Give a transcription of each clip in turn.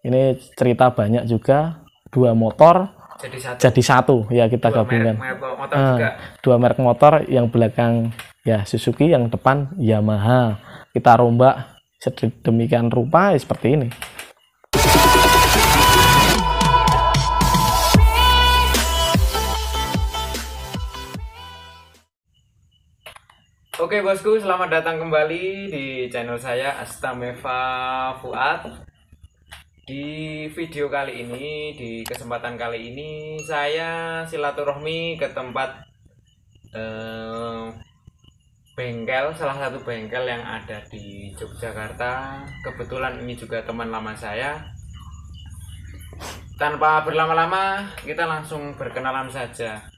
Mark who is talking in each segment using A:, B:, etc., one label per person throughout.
A: Ini cerita banyak juga, dua motor jadi satu ya, kita gabungkan. Dua merek motor, yang belakang ya Suzuki, yang depan Yamaha. Kita rombak sedemikian rupa seperti ini.
B: Oke bosku, selamat datang kembali di channel saya Astameva Fuad. Di video kali ini, di kesempatan kali ini, saya silaturahmi ke tempat bengkel, salah satu bengkel yang ada di Yogyakarta. Kebetulan ini juga teman lama saya. Tanpa berlama-lama, kita langsung berkenalan saja.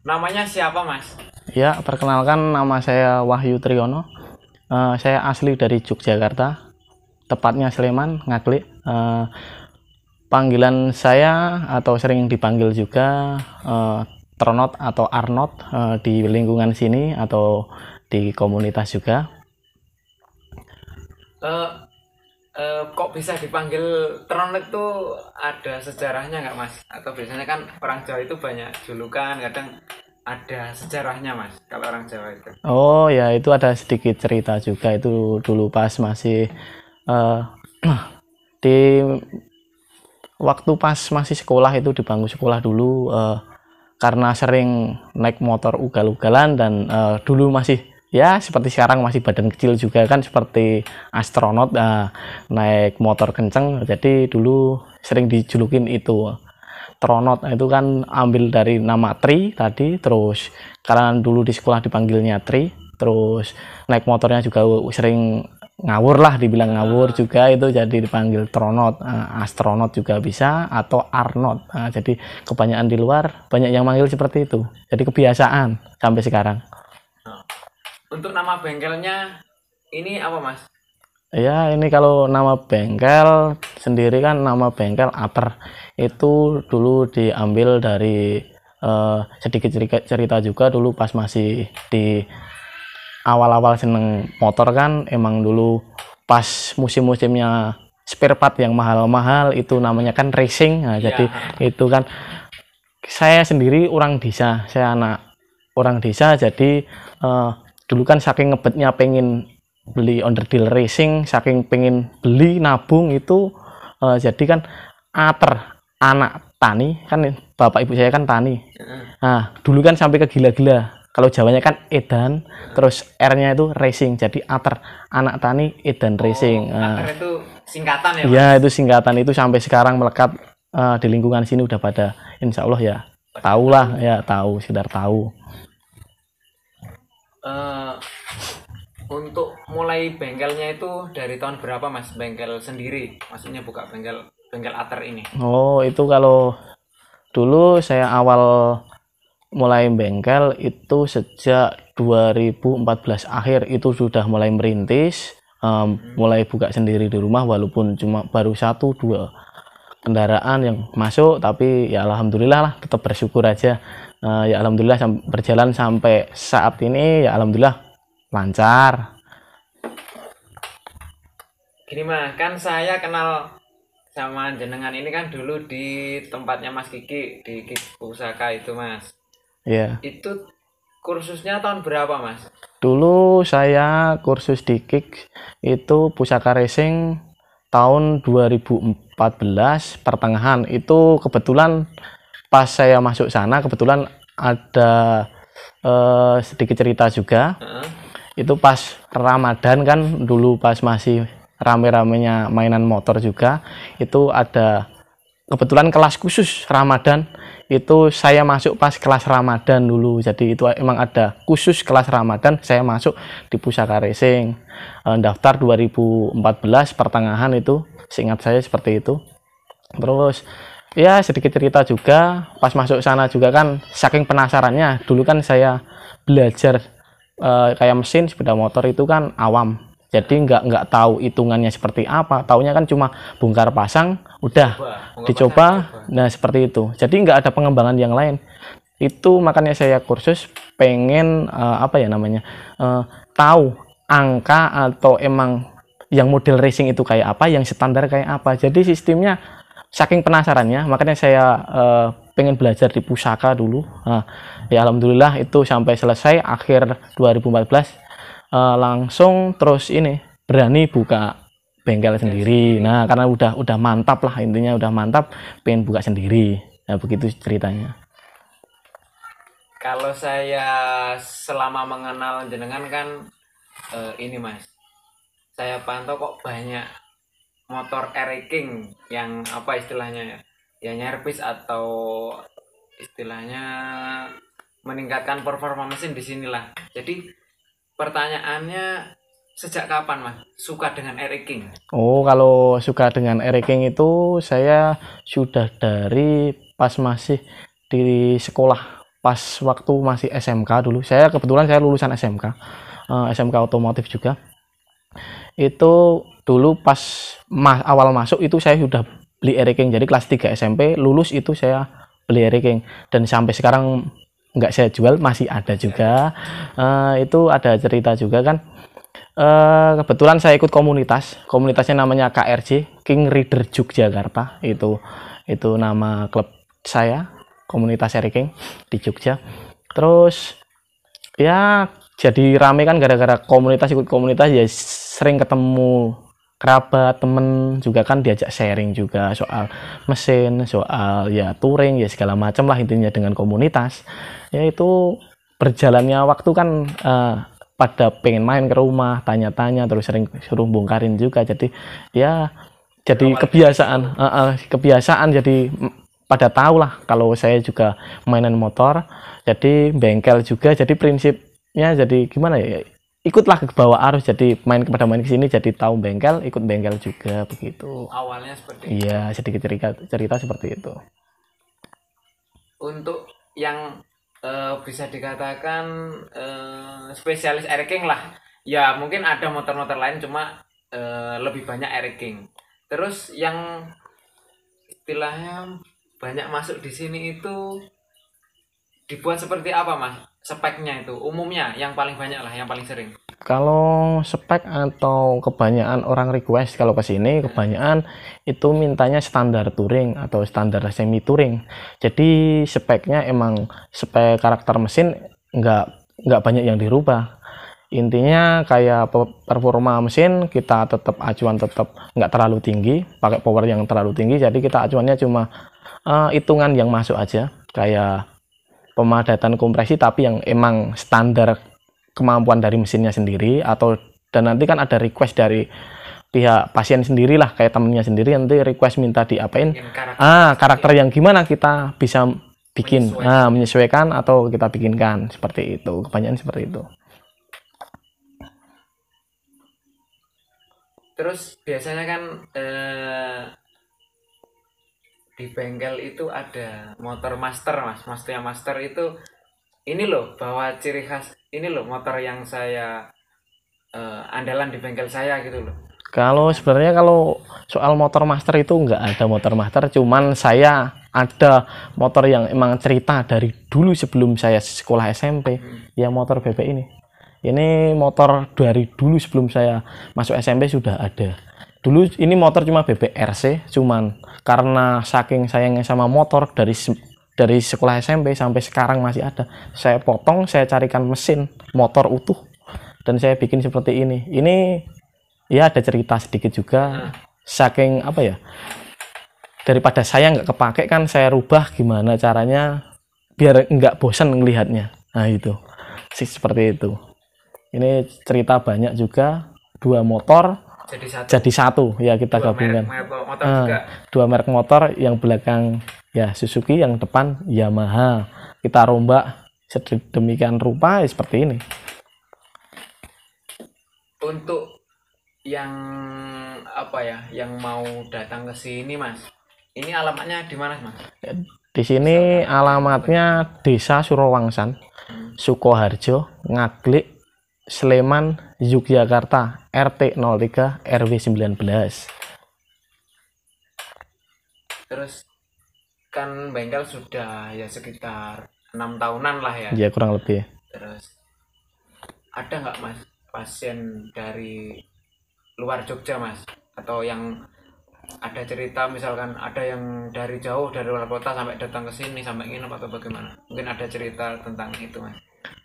B: Namanya siapa mas?
A: Ya, perkenalkan, nama saya Wahyu Triyono. Saya asli dari Yogyakarta, tepatnya Sleman, Ngaglik. Panggilan saya atau sering dipanggil juga Tronot atau Arnot di lingkungan sini atau di komunitas juga.
B: Kok bisa dipanggil Tronot itu ada sejarahnya nggak mas? Atau biasanya kan orang Jawa itu banyak julukan, kadang ada sejarahnya mas kalau orang Jawa itu.
A: Oh ya, itu ada sedikit cerita juga. Itu dulu pas masih di waktu pas masih sekolah, itu di bangku sekolah dulu, karena sering naik motor ugal-ugalan dan dulu masih ya seperti sekarang masih badan kecil juga kan, seperti astronot, naik motor kenceng. Jadi dulu sering dijulukin itu Tronot. Itu kan ambil dari nama Tri tadi, terus karena dulu di sekolah dipanggilnya Tri, terus naik motornya juga sering ngawur lah, dibilang ngawur juga, itu jadi dipanggil Tronot. Astronot juga bisa, atau Arnot. Jadi kebanyakan di luar banyak yang manggil seperti itu, jadi kebiasaan sampai sekarang.
B: Untuk nama bengkelnya ini apa mas?
A: Ya, ini kalau nama bengkel sendiri kan, nama bengkel Ater. Itu dulu diambil dari sedikit cerita juga. Dulu pas masih di awal-awal seneng motor kan, emang dulu pas musim-musimnya spare part yang mahal-mahal, itu namanya kan racing. Jadi itu kan, saya sendiri orang desa, saya anak orang desa, jadi dulu kan saking ngebetnya pengen beli onderdil racing, saking pengen beli nabung itu, jadi kan Ater, anak tani kan, bapak ibu saya kan tani. Nah dulu kan sampai ke gila-gila, kalau Jawanya kan Edan, terus R-nya itu racing, jadi Ater, anak tani Edan racing.
B: Ater itu singkatan ya?
A: Ya, itu singkatan, itu sampai sekarang melekat di lingkungan sini, udah pada insya Allah ya tahu lah, ya tahu, sekedar tahu.
B: Untuk mulai bengkelnya itu dari tahun berapa mas? Bengkel sendiri, maksudnya buka bengkel Ater ini.
A: Oh, itu kalau dulu saya awal mulai bengkel itu sejak 2014 akhir, itu sudah mulai merintis, mulai buka sendiri di rumah, walaupun cuma baru 1-2 kendaraan yang masuk, tapi ya alhamdulillah lah, tetap bersyukur aja. Ya alhamdulillah berjalan sampai saat ini, ya alhamdulillah lancar.
B: Gini mas, kan saya kenal sama jenengan ini kan dulu di tempatnya Mas Kiki, di Kiki Pusaka itu mas.
A: Ya.
B: Itu kursusnya tahun berapa mas?
A: Dulu saya kursus di Kik itu Pusaka Racing tahun 2014 pertengahan. Itu kebetulan pas saya masuk sana, kebetulan ada sedikit cerita juga. Itu pas Ramadan kan, dulu pas masih rame-ramenya mainan motor juga, itu ada kebetulan kelas khusus Ramadan. Itu saya masuk pas kelas Ramadan dulu, jadi itu emang ada khusus kelas Ramadan, saya masuk di Pusaka Racing. Daftar 2014 pertengahan, itu seingat saya seperti itu. Terus ya sedikit cerita juga, pas masuk sana juga kan, saking penasarannya, dulu kan saya belajar kayak mesin sepeda motor itu kan awam, jadi nggak tahu hitungannya seperti apa, taunya kan cuma bongkar pasang udah dicoba. Nah seperti itu, jadi nggak ada pengembangan yang lain. Itu makanya saya kursus, pengen apa ya namanya, tahu angka atau emang yang model racing itu kayak apa, yang standar kayak apa. Jadi sistemnya saking penasarannya, makanya saya pengen belajar di pusaka dulu. Nah, ya alhamdulillah itu sampai selesai akhir 2014 langsung terus ini berani buka bengkel sendiri. Nah, karena udah mantap lah, intinya udah mantap, pengen buka sendiri. Nah, begitu ceritanya.
B: Kalau saya selama mengenal jenengan kan ini Mas, saya pantau kok banyak motor racing yang apa istilahnya ya, ya nyervis atau istilahnya meningkatkan performa mesin di sinilah. Jadi pertanyaannya, sejak kapan Mas suka dengan racing?
A: Oh, kalau suka dengan racing itu saya sudah dari pas masih di sekolah, pas waktu masih SMK dulu. Saya kebetulan saya lulusan SMK, SMK otomotif juga. Itu dulu pas awal masuk itu saya sudah beli racing. Jadi kelas 3 SMP lulus itu saya beli racing dan sampai sekarang nggak saya jual, masih ada juga. Itu ada cerita juga kan. Kebetulan saya ikut komunitasnya namanya KRJ, King Rider Yogyakarta. Itu nama klub saya, komunitas racing di Jogja. Terus ya jadi rame kan gara-gara ikut komunitas, ya sering ketemu kerabat, temen juga kan, diajak sharing juga soal mesin, soal ya touring, ya segala macam lah intinya dengan komunitas. Ya itu berjalannya waktu kan pada pengen main ke rumah, tanya-tanya, terus sering suruh bongkarin juga. Jadi ya jadi kebiasaan jadi pada tahu lah kalau saya juga mainan motor, jadi bengkel juga. Jadi prinsipnya jadi gimana ya, ikutlah ke bawah arus, jadi main ke sini jadi tahu bengkel, ikut bengkel juga begitu.
B: Awalnya seperti itu.
A: Iya, sedikit cerita seperti itu.
B: Untuk yang bisa dikatakan spesialis racing lah, ya mungkin ada motor-motor lain, cuma lebih banyak racing. Terus yang istilahnya banyak masuk di sini itu dibuat seperti apa Mas? Speknya itu umumnya yang paling banyak lah, yang paling sering.
A: Kalau spek atau kebanyakan orang request kalau ke sini, kebanyakan itu mintanya standar touring atau standar semi touring. Jadi speknya emang spek karakter mesin nggak banyak yang dirubah. Intinya kayak performa mesin kita tetap acuan tetap nggak terlalu tinggi, pakai power yang terlalu tinggi. Jadi kita acuannya cuma hitungan yang masuk aja, kayak pemadatan kompresi tapi yang emang standar kemampuan dari mesinnya sendiri. Atau dan nanti kan ada request dari pihak pasien sendiri lah, kayak temennya sendiri nanti request minta diapain, karakter yang gimana kita bisa bikin, menyesuaikan atau kita bikinkan, seperti itu. Kebanyakan seperti itu.
B: Terus biasanya kan di bengkel itu ada motor master Mas. Master itu ini loh, bawa ciri khas ini loh, motor yang saya andalan di bengkel saya gitu loh.
A: Kalau sebenarnya kalau soal motor master itu nggak ada motor master, cuman saya ada motor yang emang cerita dari dulu sebelum saya sekolah SMP. Ya motor BB ini motor dari dulu sebelum saya masuk SMP sudah ada. Dulu ini motor cuma BBRC, cuman karena saking sayangnya sama motor, dari sekolah SMP sampai sekarang masih ada, saya potong, saya carikan mesin motor utuh dan saya bikin seperti ini. Ini ya ada cerita sedikit juga, saking apa ya, daripada saya nggak kepake kan saya rubah gimana caranya biar nggak bosan ngelihatnya. Nah itu sih, seperti itu. Ini cerita banyak juga, dua motor jadi satu ya, kita gabungkan. Dua merek motor, yang belakang ya Suzuki, yang depan Yamaha, kita rombak sedemikian rupa ya, seperti ini.
B: Untuk yang apa ya, yang mau datang ke sini Mas, ini alamatnya di mana Mas?
A: Di sini alamatnya Desa Surawangsan, Sukoharjo, Ngaglik, Sleman, Yogyakarta, RT 03 RW 19.
B: Terus kan bengkel sudah ya sekitar 6 tahunan lah ya.
A: Ya kurang lebih.
B: Terus ada nggak Mas pasien dari luar Jogja Mas, atau yang ada cerita misalkan ada yang dari jauh dari luar kota sampai datang ke sini sampai nginep atau bagaimana? Mungkin ada cerita tentang itu Mas.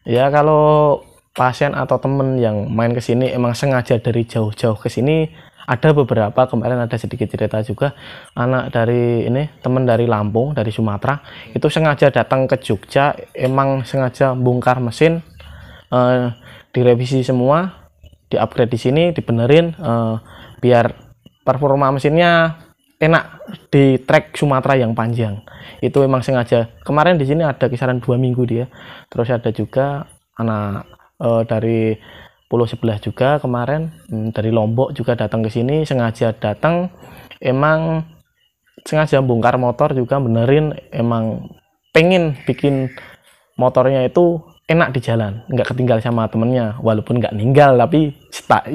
A: Ya kalau pasien atau temen yang main ke sini emang sengaja dari jauh-jauh ke sini, ada beberapa. Kemarin ada sedikit cerita juga, anak dari ini temen dari Lampung, dari Sumatera, itu sengaja datang ke Jogja, emang sengaja bongkar mesin, direvisi semua, di-upgrade di sini, dibenerin, biar performa mesinnya enak di trek Sumatera yang panjang. Itu emang sengaja. Kemarin di sini ada kisaran 2 minggu dia. Terus ada juga anak dari pulau sebelah juga kemarin, dari Lombok juga datang ke sini, sengaja datang, emang sengaja bongkar motor juga, benerin, emang pengen bikin motornya itu enak di jalan, nggak ketinggal sama temennya, walaupun nggak ninggal tapi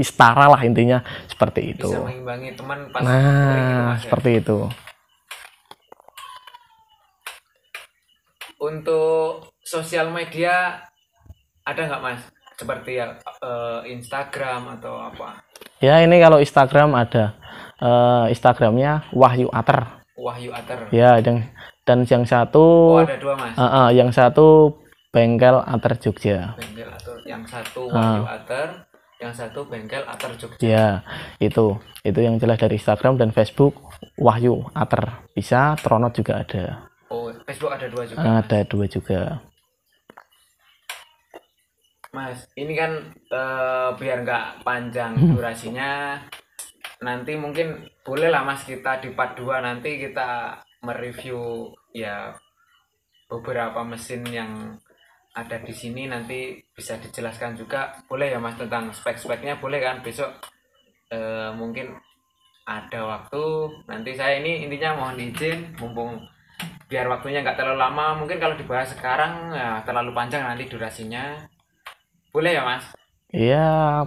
A: setara lah, intinya seperti itu.
B: Bisa mengimbangi teman pas touring gitu,
A: Nah,
B: Mas, ya.
A: seperti itu.
B: Untuk sosial media ada nggak Mas? Seperti ya, Instagram atau apa?
A: Ya ini kalau Instagram ada, Instagramnya Wahyu Ater.
B: Wahyu Ater.
A: Ya, dan yang satu,
B: Oh, ada 2 Mas.
A: yang satu Bengkel Ater Jogja.
B: Bengkel Ater. Yang satu Wahyu Ater, yang satu Bengkel Ater Jogja.
A: Ya, itu yang jelas dari Instagram. Dan Facebook Wahyu Ater. Bisa, Tronot juga ada.
B: Oh, Facebook ada 2 juga.
A: Ada 2 juga.
B: Mas, ini kan biar nggak panjang durasinya, nanti mungkin boleh lah Mas kita di part 2 nanti kita mereview ya beberapa mesin yang ada di sini, nanti bisa dijelaskan juga, boleh ya Mas, tentang spek-speknya, boleh kan besok mungkin ada waktu. Nanti saya ini intinya mohon izin, mumpung biar waktunya nggak terlalu lama, mungkin kalau dibahas sekarang ya terlalu panjang nanti durasinya. Boleh ya Mas?
A: Iya,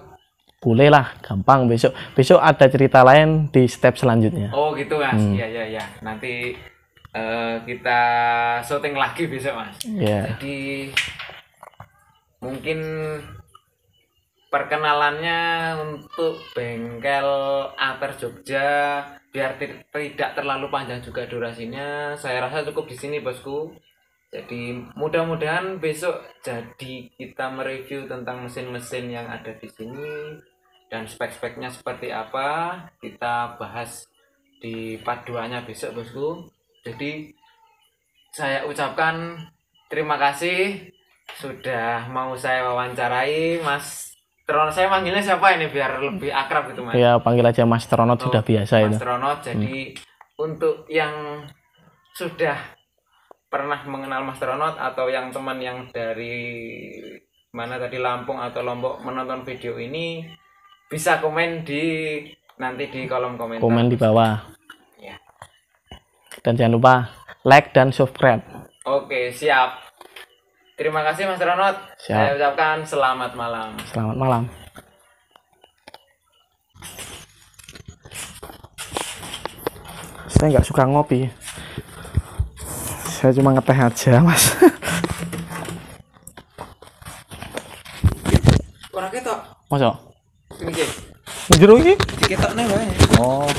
A: boleh lah, gampang. Besok ada cerita lain di step selanjutnya.
B: Oh gitu Mas, iya. Nanti kita syuting lagi besok Mas.
A: Ya.
B: Jadi mungkin perkenalannya untuk Bengkel Ater Jogja, biar tidak terlalu panjang juga durasinya, saya rasa cukup di sini bosku. Jadi mudah-mudahan besok jadi kita mereview tentang mesin-mesin yang ada di sini dan spek-speknya seperti apa, kita bahas di part 2-nya besok bosku. Jadi saya ucapkan terima kasih sudah mau saya wawancarai Mas Tronot. Saya manggilnya siapa ini biar lebih akrab gitu Mas?
A: Ya, panggil aja Mas Tronot, sudah biasa
B: Mas
A: itu.
B: Tronot. Jadi untuk yang sudah pernah mengenal Mas Tronot atau yang teman yang dari mana tadi, Lampung atau Lombok, menonton video ini, bisa komen nanti di kolom komentar.
A: Komen di bawah.
B: Ya.
A: Dan jangan lupa like dan subscribe.
B: Oke, siap. Terima kasih Mas Tronot.
A: Siap.
B: Saya ucapkan selamat malam.
A: Selamat malam. Saya nggak suka ngopi. Saya cuma ngeteh aja, Mas.
B: Ora ketok.
A: Masa?
B: Ini iki.
A: Jero iki?
B: Diketokne wae.
A: Oh.